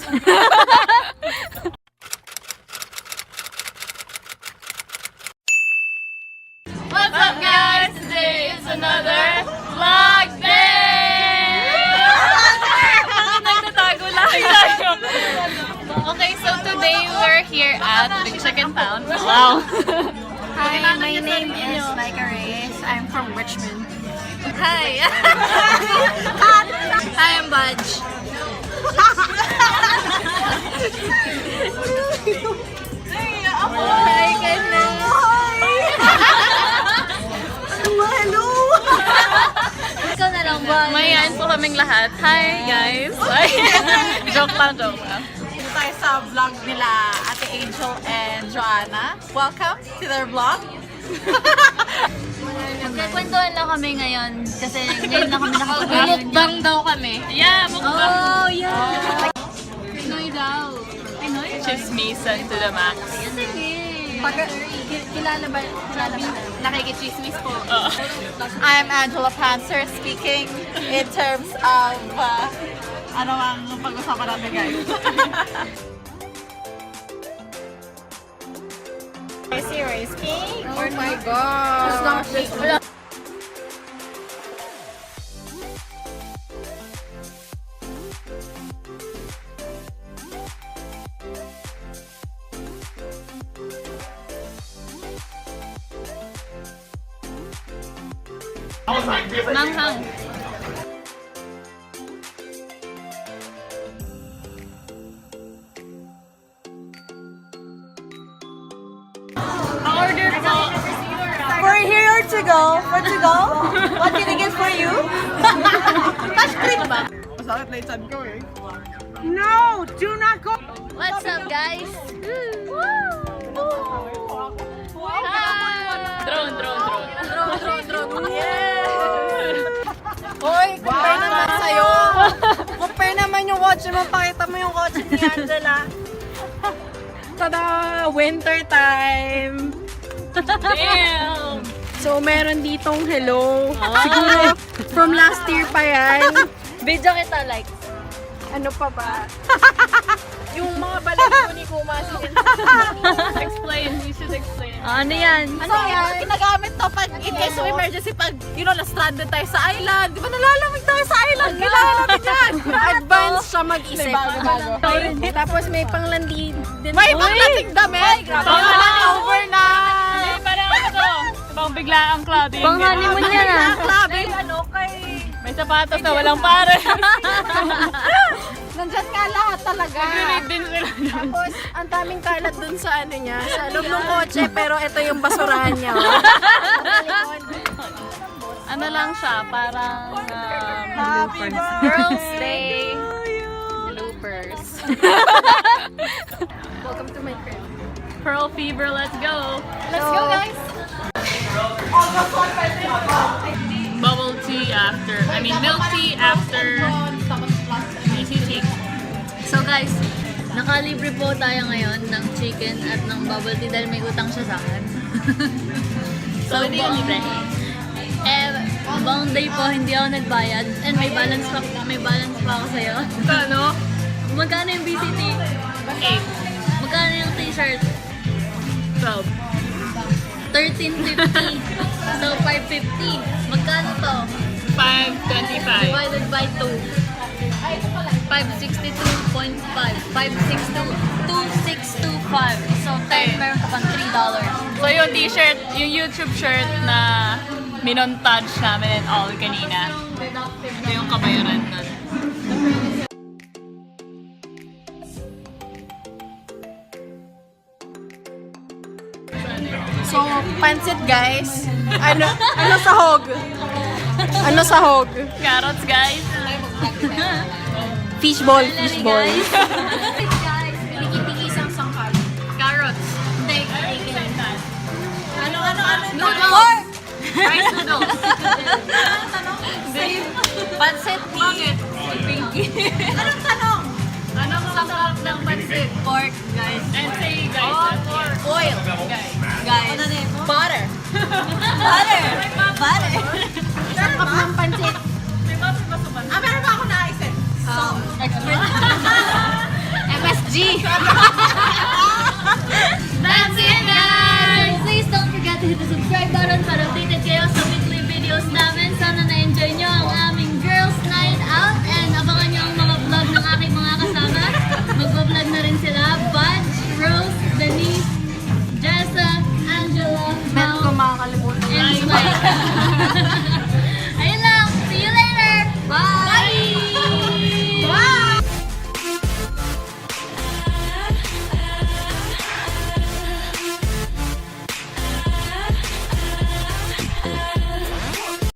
What's up guys? Today is another vlog day! Nagtatago lang tayo. Okay, so today we're here at Big Chicken Town. Wow! Hi, my name is Micah Reyes. I'm from Richmond. Hi! Hi, I'm Budge. Hi, Kana. Hello! Ikaw na lang ba? Mayan po kaming lahat. Hi guys! Joke lang. Dito tayo sa vlog nila Ate Angel and Joana. Welcome to their vlog. Nagkakwentuhan lang kami ngayon kasi ngayon lang kami nakakapagay. Mukbang daw kami. Yeah, mukbang. Oh, yeah! Pinoy daw. Pinoy? Chismisan to the max. Kilala ba? Nakikichismis po. I'm Angela Panzer speaking in terms of ano ang pag-usapan natin guys. Rice cake? Oh my god! Manghang. Order po. We're here to go. Where to go? What can I get for you? Touch cream ba? Masakit na yung ko eh. No! Do not go! What's up, guys? Drone. Hoy, compare naman sa'yo. Compare naman yung kotse mo. Pakita mo yung kotse ni Angela. Tada! Winter time! Damn! So, meron ditong hello. Siguro, from last year pa yan. Video kita, like. Ano pa ba? Yung mga balahibo ni Kuma. Explain. You should explain. Ano yan? Ano yan? Ginagamit to pag in case of emergency, pag, you know, na-stranded tayo sa island. Di ba nalalamig tayo sa island? Kailangan natin yan. Advance siya mag-isip. Bago. Tapos may panglandi din. May panglanding damit. Panglanding overnight. Parang ito. Ibang bigla ang clubbing. Pang honeymoon yan ah. Clubbing. Ano kay... May sapatos na walang pare. Nandyan nga lahat talaga. Nag-read din sila. Tapos, ang daming kalat dun sa ano niya, sa loob ng kotse, pero ito yung basurahan niya. Ano lang siya, parang Happy Girls' Day bloopers. Welcome to my crib. Pearl Fever, let's go. Let's go, guys. Bubble tea after, milk tea after BCT. So guys, nakalibre po tayo ngayon ng chicken at ng bubble tea dahil may utang siya sa akin. So libre. Buong day po hindi ako nagbayad and may balance pa ako sa'yo. Ano? Magkano yung BCT? 8. Magkano yung t-shirt? 12. 13.50. So 5.50. Magkano to? 5.25. Divided by 2. 562.5. 2625. So 10 meron ka pang $3. So yung t-shirt, yung YouTube shirt na minontage namin and all kanina. Ito yung kabayaran nun. So, pansit guys. Ano sahog? Ano sahog? Carrots, guys. Fishball. Guys, pinigit-tig isang sangkap. Carrots. Take. Noodles. Rice noodles. Pansit ni Pinky. Anong tanong? Anong sangkap ng pansit? Pork, guys. And say, guys, Oil. guys. Guys. Butter. Butter. Sangkap ng pansit. May mga basuban. Meron ba ako naisip? Expert. G! That's it, guys! Please don't forget to hit the subscribe button para updated kayo sa